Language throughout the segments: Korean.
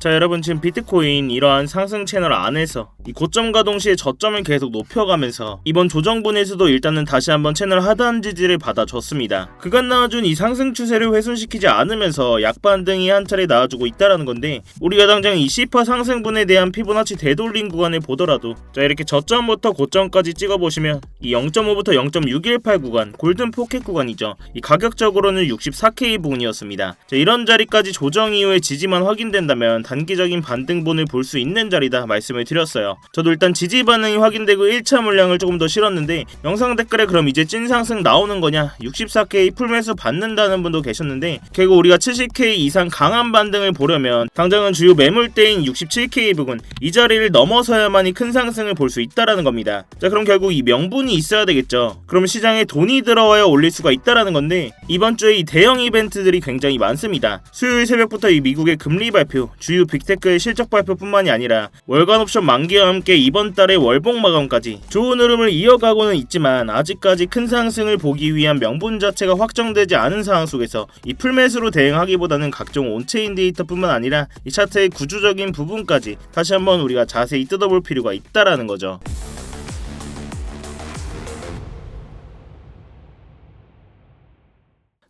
자, 여러분 지금 비트코인 이러한 상승 채널 안에서 이 고점과 동시에 저점을 계속 높여가면서 이번 조정분에서도 일단은 다시 한번 채널 하단 지지를 받아줬습니다. 그간 나와준 이 상승 추세를 훼손시키지 않으면서 약반등이 한 차례 나와주고 있다라는 건데, 우리가 당장 이 시파 상승분에 대한 피보나치 되돌림 구간을 보더라도 자, 이렇게 저점부터 고점까지 찍어보시면 이 0.5부터 0.618 구간, 골든 포켓 구간이죠. 이 가격적으로는 64K 부분이었습니다. 자, 이런 자리까지 조정 이후에 지지만 확인된다면 단기적인 반등분을 볼 수 있는 자리다 말씀을 드렸어요. 저도 일단 지지 반응이 확인되고 1차 물량을 조금 더 실었는데, 영상 댓글에 그럼 이제 찐 상승 나오는 거냐, 64K 풀매수 받는다는 분도 계셨는데, 결국 우리가 70K 이상 강한 반등을 보려면 당장은 주요 매물대인 67K 부분, 이 자리를 넘어서야만이 큰 상승을 볼 수 있다라는 겁니다. 자, 그럼 결국 이 명분이 있어야 되겠죠. 그럼 시장에 돈이 들어와야 올릴 수가 있다라는 건데, 이번 주에 이 대형 이벤트들이 굉장히 많습니다. 수요일 새벽부터 이 미국의 금리 발표, 주요 빅테크의 실적 발표뿐만이 아니라 월간 옵션 만기와 함께 이번 달의 월봉 마감까지 좋은 흐름을 이어가고는 있지만, 아직까지 큰 상승을 보기 위한 명분 자체가 확정되지 않은 상황 속에서 이 풀매수로 대응하기보다는 각종 온체인 데이터뿐만 아니라 이 차트의 구조적인 부분까지 다시 한번 우리가 자세히 뜯어볼 필요가 있다라는 거죠.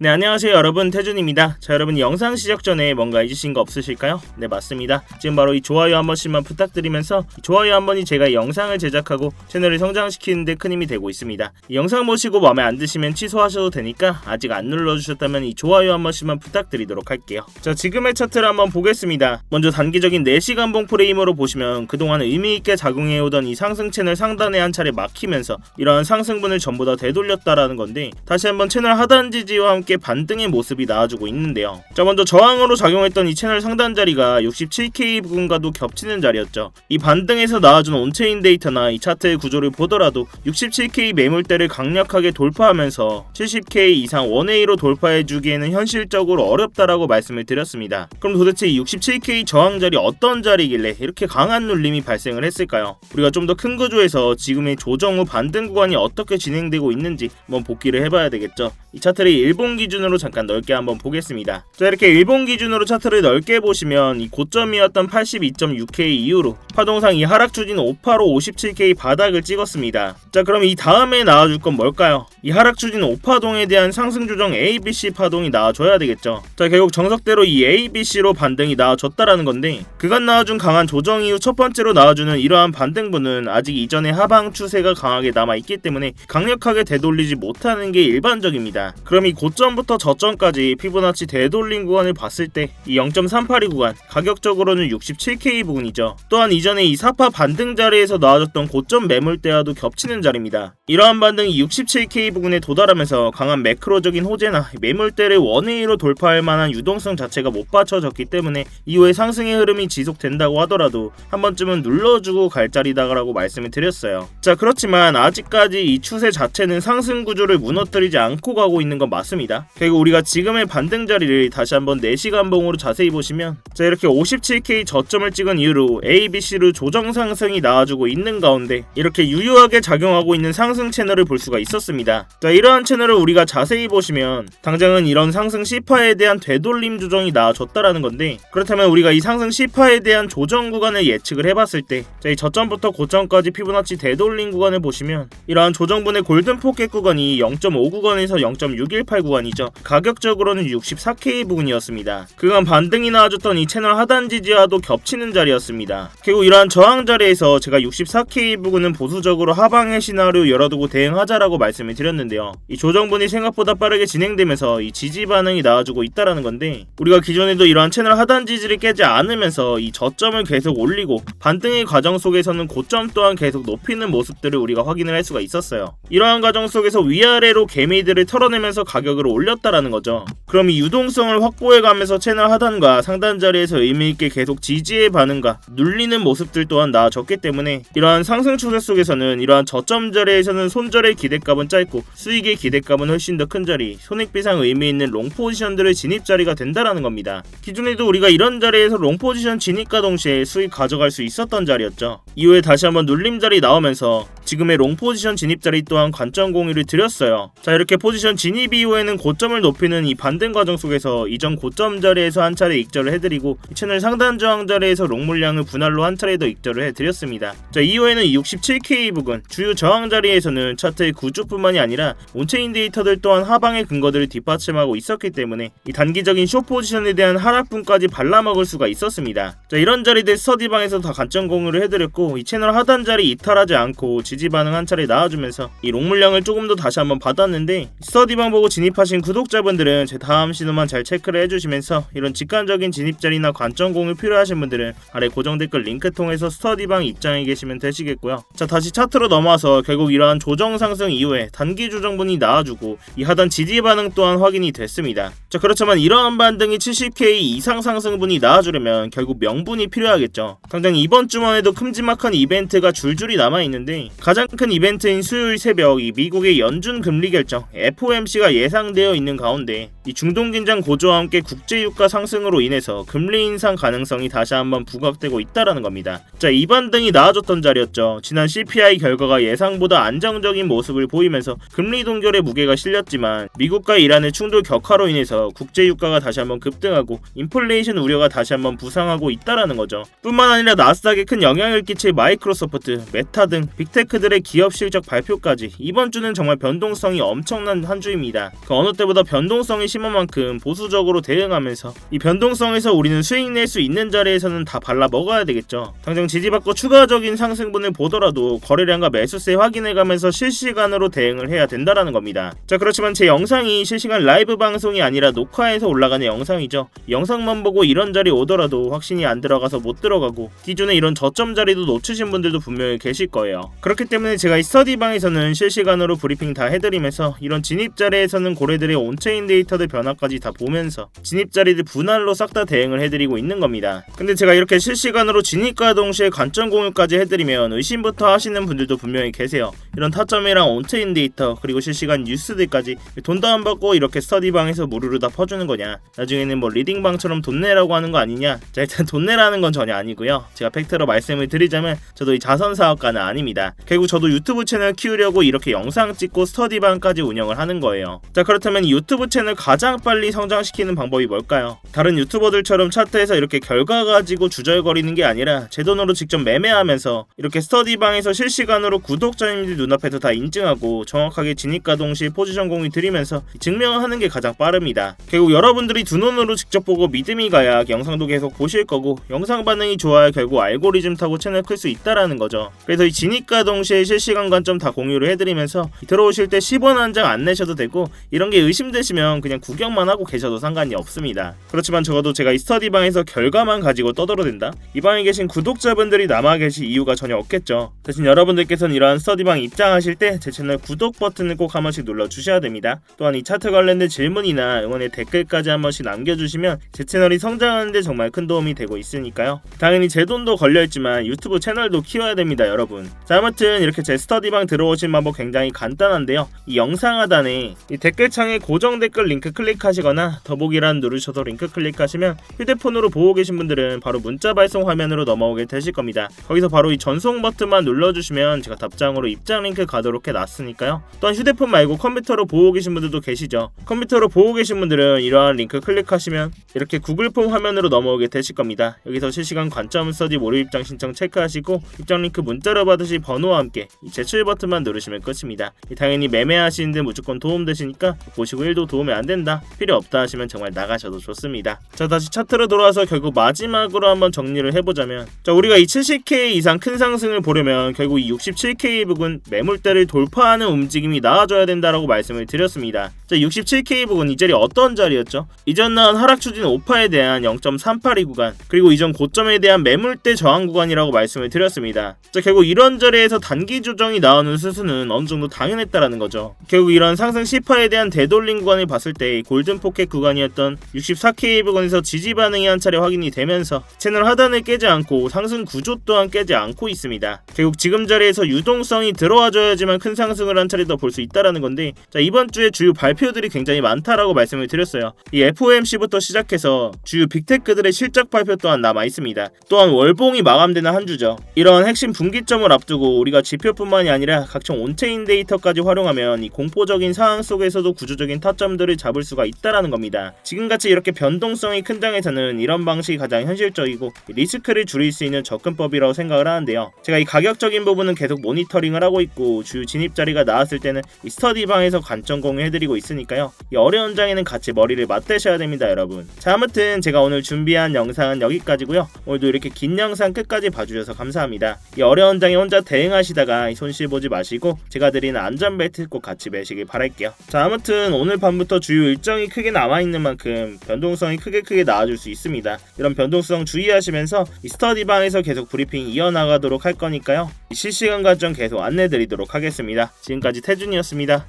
네, 안녕하세요 여러분, 태준입니다. 자, 여러분 영상 시작 전에 뭔가 잊으신 거 없으실까요? 네, 맞습니다. 지금 바로 이 좋아요 한 번씩만 부탁드리면서, 좋아요 한 번이 제가 영상을 제작하고 채널을 성장시키는 데 큰 힘이 되고 있습니다. 이 영상 보시고 마음에 안 드시면 취소하셔도 되니까 아직 안 눌러주셨다면 이 좋아요 한 번씩만 부탁드리도록 할게요. 자, 지금의 차트를 한번 보겠습니다. 먼저 단기적인 4시간 봉 프레임으로 보시면 그동안 의미있게 작용해오던 이 상승 채널 상단에 한 차례 막히면서 이러한 상승분을 전부 다 되돌렸다라는 건데, 다시 한번 채널 하단 지지와 함께 반등의 모습이 나와주고 있는데요. 자, 먼저 저항으로 작용했던 이 채널 상단 자리가 67K 부분과도 겹치는 자리였죠. 이 반등에서 나와준 온체인 데이터나 이 차트의 구조를 보더라도 67K 매물대를 강력하게 돌파하면서 70K 이상 원웨이로 돌파해주기에는 현실적으로 어렵다라고 말씀을 드렸습니다. 그럼 도대체 이 67K 저항 자리 어떤 자리길래 이렇게 강한 눌림이 발생을 했을까요? 우리가 좀 더 큰 구조에서 지금의 조정 후 반등 구간이 어떻게 진행되고 있는지 한번 복기를 해봐야 되겠죠. 이 차트를 일본 기준으로 잠깐 넓게 한번 보겠습니다. 자, 이렇게 일본 기준으로 차트를 넓게 보시면 이 고점이었던 82.6K 이후로 파동상 이 하락 추진 5파로 57K 바닥을 찍었습니다. 자, 그럼 이 다음에 나와줄 건 뭘까요? 이 하락 추진 5파동에 대한 상승 조정 ABC 파동이 나와줘야 되겠죠. 자, 결국 정석대로 이 ABC로 반등이 나와줬다라는 건데, 그간 나와준 강한 조정 이후 첫 번째로 나와주는 이러한 반등분은 아직 이전의 하방 추세가 강하게 남아있기 때문에 강력하게 되돌리지 못하는 게 일반적입니다. 그럼 이 고점부터 저점까지 피보나치 되돌림 구간을 봤을 때 이 0.382 구간, 가격적으로는 67K 부분이죠. 또한 이전에 이 4파 반등 자리에서 나와줬던 고점 매물대와도 겹치는 자리입니다. 이러한 반등이 67K 부분에 도달하면서 강한 매크로적인 호재나 매물대를 원웨이로 돌파할 만한 유동성 자체가 못 받쳐졌기 때문에 이후에 상승의 흐름이 지속된다고 하더라도 한 번쯤은 눌러주고 갈 자리다라고 말씀을 드렸어요. 자, 그렇지만 아직까지 이 추세 자체는 상승 구조를 무너뜨리지 않고 가고 있는 건 맞습니다. 결국 우리가 지금의 반등 자리를 다시 한번 4시간 봉으로 자세히 보시면, 자, 이렇게 57K 저점을 찍은 이후로 ABC로 조정 상승이 나와주고 있는 가운데 이렇게 유효하게 작용하고 있는 상승 채널을 볼 수가 있었습니다. 자, 이러한 채널을 우리가 자세히 보시면 당장은 이런 상승 C파에 대한 되돌림 조정이 나와줬다라는 건데, 그렇다면 우리가 이 상승 C파에 대한 조정 구간을 예측을 해봤을 때, 자, 이 저점부터 고점까지 피보나치 되돌림 구간을 보시면 이러한 조정분의 골든 포켓 구간이 0.5 구간에서 0.618 구간이죠. 가격적으로는 64K 부분이었습니다. 그간 반등이 나와줬던 이 채널 하단 지지와도 겹치는 자리였습니다. 결국 이러한 저항 자리에서 제가 64K 부분은 보수적으로 하방의 시나리오 열어두고 대응하자라고 말씀을 드렸는데요. 이 조정분이 생각보다 빠르게 진행되면서 이 지지 반응이 나와주고 있다라는 건데, 우리가 기존에도 이러한 채널 하단 지지를 깨지 않으면서 이 저점을 계속 올리고 반등의 과정 속에서는 고점 또한 계속 높이는 모습들을 우리가 확인을 할 수가 있었어요. 이러한 과정 속에서 위아래로 개미들을 털어내면서 가격을 올렸다라는 거죠. 그럼 이 유동성을 확보해가면서 채널 하단과 상단 자리에서 의미있게 계속 지지의 반응과 눌리는 모습들 또한 나와줬기 때문에 이러한 상승 추세 속에서는 이러한 저점 자리에서는 손절의 기대값은 짧고 수익의 기대값은 훨씬 더 큰 자리, 손익비상 의미있는 롱 포지션들의 진입 자리가 된다라는 겁니다. 기존에도 우리가 이런 자리에서 롱 포지션 진입과 동시에 수익 가져갈 수 있었던 자리였죠. 이후에 다시 한번 눌림자리 나오면서 지금의 롱 포지션 진입자리 또한 관점 공유를 드렸어요. 자, 이렇게 포지션 진입 이후에는 고점을 높이는 이 반등 과정 속에서 이전 고점 자리에서 한 차례 익절을 해드리고 이 채널 상단 저항 자리에서 롱 물량을 분할로 한 차례 더 익절을 해드렸습니다. 자, 이후에는 67K 부근 주요 저항 자리에서는 차트의 구조뿐만이 아니라 온체인 데이터들 또한 하방의 근거들을 뒷받침하고 있었기 때문에 이 단기적인 숏 포지션에 대한 하락분까지 발라먹을 수가 있었습니다. 자, 이런 자리들 스터디방에서 다 관점 공유를 해드렸고 이 채널 하단 자리 이탈하지 않고 지지 반응 한 차례 나와주면서 이 롱 물량을 조금 더 다시 한번 받았는데, 스터디방 보고 진입하신 구독자분들은 제 다음 신호만 잘 체크를 해주시면서 이런 직관적인 진입자리나 관점 공유 필요하신 분들은 아래 고정 댓글 링크 통해서 스터디방 입장해 계시면 되시겠고요. 자, 다시 차트로 넘어와서 결국 이러한 조정 상승 이후에 단기 조정분이 나와주고 이 하단 지지 반응 또한 확인이 됐습니다. 자, 그렇지만 이러한 반등이 70K 이상 상승분이 나와주려면 결국 명분이 필요하겠죠. 당장 이번 주만 해도 큼지막한 이벤트가 줄줄이 남아있는데, 가장 큰 이벤트인 수요일 새벽 이 미국의 연준 금리 결정 FOMC가 예상되어 있는 가운데 이 중동 긴장 고조와 함께 국제 유가 상승으로 인해서 금리 인상 가능성이 다시 한번 부각되고 있다라는 겁니다. 자, 이 반등이 나아졌던 자리였죠. 지난 CPI 결과가 예상보다 안정적인 모습을 보이면서 금리 동결의 무게가 실렸지만 미국과 이란의 충돌 격화로 인해서 국제 유가가 다시 한번 급등하고 인플레이션 우려가 다시 한번 부상하고 있다라는 거죠. 뿐만 아니라 나스닥에 큰 영향을 끼칠 마이크로소프트, 메타 등 빅테크들의 기업 실적 발표까지 이번 주는 정말 변동성이 엄청난 한 주입니다. 그 어느 때보다 변동성이 심한 만큼 보수적으로 대응하면서 이 변동성에서 우리는 수익 낼 수 있는 자리에서는 다 발라 먹어야 되겠죠. 당장 지지받고 추가적인 상승분을 보더라도 거래량과 매수세 확인해가면서 실시간으로 대응을 해야 된다라는 겁니다. 자, 그렇지만 제 영상이 실시간 라이브 방송이 아니라 녹화해서 올라가는 영상이죠. 영상만 보고 이런 자리 오더라도 확신이 안 들어가서 못 들어가고 기존에 이런 저점 자리도 놓치신 분들도 분명히 계실 거예요. 그렇기 때문에 제가 이 스터디방에서는 실시간으로 브리핑 다 해드리면서 이런 진입 자리에서는 고래들의 온체인 데이터들 변화까지 다 보면서 진입 자리들 분할로 싹 다 대응을 해드리고 있는 겁니다. 근데 제가 이렇게 실시간으로 진입과 동시에 관점 공유까지 해드리면 의심부터 하시는 분들도 분명히 계세요. 이런 타점이랑 온체인 데이터 그리고 실시간 뉴스들까지 돈도 안 받고 이렇게 스터디방에서 무료로 다 퍼주는 거냐, 나중에는 뭐 리딩방처럼 돈 내라고 하는 거 아니냐. 자, 일단 돈 내라는 건 전혀 아니고요. 제가 팩트로 말씀을 드리자면 저도 이 자선사업가는 아닙니다. 결국 저도 유튜브 채널 키우려고 이렇게 영상 찍고 스터디방까지 운영을 하는 거예요. 자, 그렇다면 이 유튜브 채널 가장 빨리 성장시키는 방법이 뭘까요? 다른 유튜버들처럼 차트에서 이렇게 결과 가지고 주절거리는 게 아니라 제 돈으로 직접 매매하면서 이렇게 스터디방에서 실시간으로 구독자님들 눈앞에서 다 인증하고 정확하게 진입과 동시에 포지션 공유 드리면서 증명을 하는 게 가장 빠릅니다. 결국 여러분들이 두 눈으로 직접 보고 믿음이 가야 영상도 계속 보실 거고, 영상 반응이 좋아야 결국 알고리즘 타고 채널 클 수 있다라는 거죠. 그래서 이 진입과 동시에 실시간 관점 다 공유를 해드리면서 들어오실 때 10원 한 장 안 내셔도 되고, 이런 게 의심되시면 그냥 구경만 하고 계셔도 상관이 없습니다. 그렇지만 적어도 제가 이 스터디방에서 결과만 가지고 떠들어댄다? 이 방에 계신 구독자분들이 남아 계실 이유가 전혀 없겠죠. 대신 여러분들께서는 이러한 스터디방 입장하실 때 제 채널 구독 버튼을 꼭 한 번씩 눌러주셔야 됩니다. 또한 이 차트 관련된 질문이나 응원의 댓글까지 한 번씩 남겨주시면 제 채널이 성장하는데 정말 큰 도움이 되고 있으니까요. 당연히 제 돈도 걸려있지만 유튜브 채널도 키워야 됩니다, 여러분. 자, 아무튼 이렇게 제 스터디방 들어오신 방법 굉장히 간단한데요. 이 영상 하단에 이 댓글창에 고정 댓글 링크 클릭하시거나 더보기란 누르셔서 링크 클릭하시면 휴대폰으로 보고 계신 분들은 바로 문자 발송 화면으로 넘어오게 되실 겁니다. 거기서 바로 이 전송 버튼만 눌러주시면 제가 답장으로 입장 링크 가도록 해놨으니까요. 또한 휴대폰 말고 컴퓨터로 보고 계신 분들도 계시죠. 컴퓨터로 보고 계신 분들은 이러한 링크 클릭하시면 이렇게 구글 폼 화면으로 넘어오게 되실 겁니다. 여기서 실시간 관점 스터디 무료 입장 신청 체크하시고 입장 링크 문자로 받으실 번호와 함께 이 제출 버튼만 누르시면 끝입니다. 당연히 매매하시는데 무조건 도움되시니까 보시고 1도 도움이 안 된다, 필요 없다 하시면 정말 나가셔도 좋습니다. 자, 다시 차트로 돌아와서 결국 마지막으로 한번 정리를 해보자면, 자, 우리가 이 70K 이상 큰 상승을 보려면 결국 이 67K 부근 매물대를 돌파하는 움직임이 나와줘야 된다라고 말씀을 드렸습니다. 자, 67K 부근 이 자리 어떤 자리였죠? 이전 나온 하락 추진 오파에 대한 0.382 구간, 그리고 이전 고점에 대한 매물대 저항 구간이라고 말씀을 드렸습니다. 자, 결국 이런 자리에서 단기 조정이 나오는 수순은 어느 정도 당연했다라는 거죠. 결국 이런 상승 시파에 대한 되돌림 구간을 봤을 때 골든 포켓 구간이었던 64K 부근에서 지지 반응이 한 차례 확인이 되면서 채널 하단을 깨지 않고 상승 구조 또한 깨지 않고 있습니다. 결국 지금 자리에서 유동성이 들어와줘야지만 큰 상승을 한 차례 더 볼 수 있다라는 건데, 자, 이번 주에 주요 발표들이 굉장히 많다라고 말씀을 드렸어요. 이 FOMC부터 시작해서 주요 빅테크들의 실적 발표 또한 남아 있습니다. 또한 월봉이 마감되는 한 주죠. 해주죠. 이런 핵심 분기점을 앞두고 우리가 지표뿐만이 아니라 각종 온체인 데이터까지 활용하면 이 공포적인 상황 속에서도 구조적인 타점들을 잡을 수가 있다라는 겁니다. 지금같이 이렇게 변동성이 큰 장에서는 이런 방식이 가장 현실적이고 리스크를 줄일 수 있는 접근법이라고 생각을 하는데요. 제가 이 가격적인 부분은 계속 모니터링을 하고 있고 주요 진입 자리가 나왔을 때는 이 스터디방에서 관점 공유해드리고 있으니까요. 이 어려운 장에는 같이 머리를 맞대셔야 됩니다, 여러분. 자, 아무튼 제가 오늘 준비한 영상은 여기까지고요. 오늘도 이렇게 긴 영상 끝까지 봐주셔서 감사합니다. 이 어려운 장에 혼자 대응하시다가 손실 보지 마시고 제가 드리는 안전벨트 꼭 같이 매시길 바랄게요. 자, 아무튼 오늘 밤부터 주요 일정이 크게 남아있는 만큼 변동성이 크게 나와줄 수 있습니다. 이런 변동성 주의하시면서 이 스터디방에서 계속 브리핑 이어나가도록 할 거니까요. 실시간 관점 계속 안내드리도록 하겠습니다. 지금까지 태준이었습니다.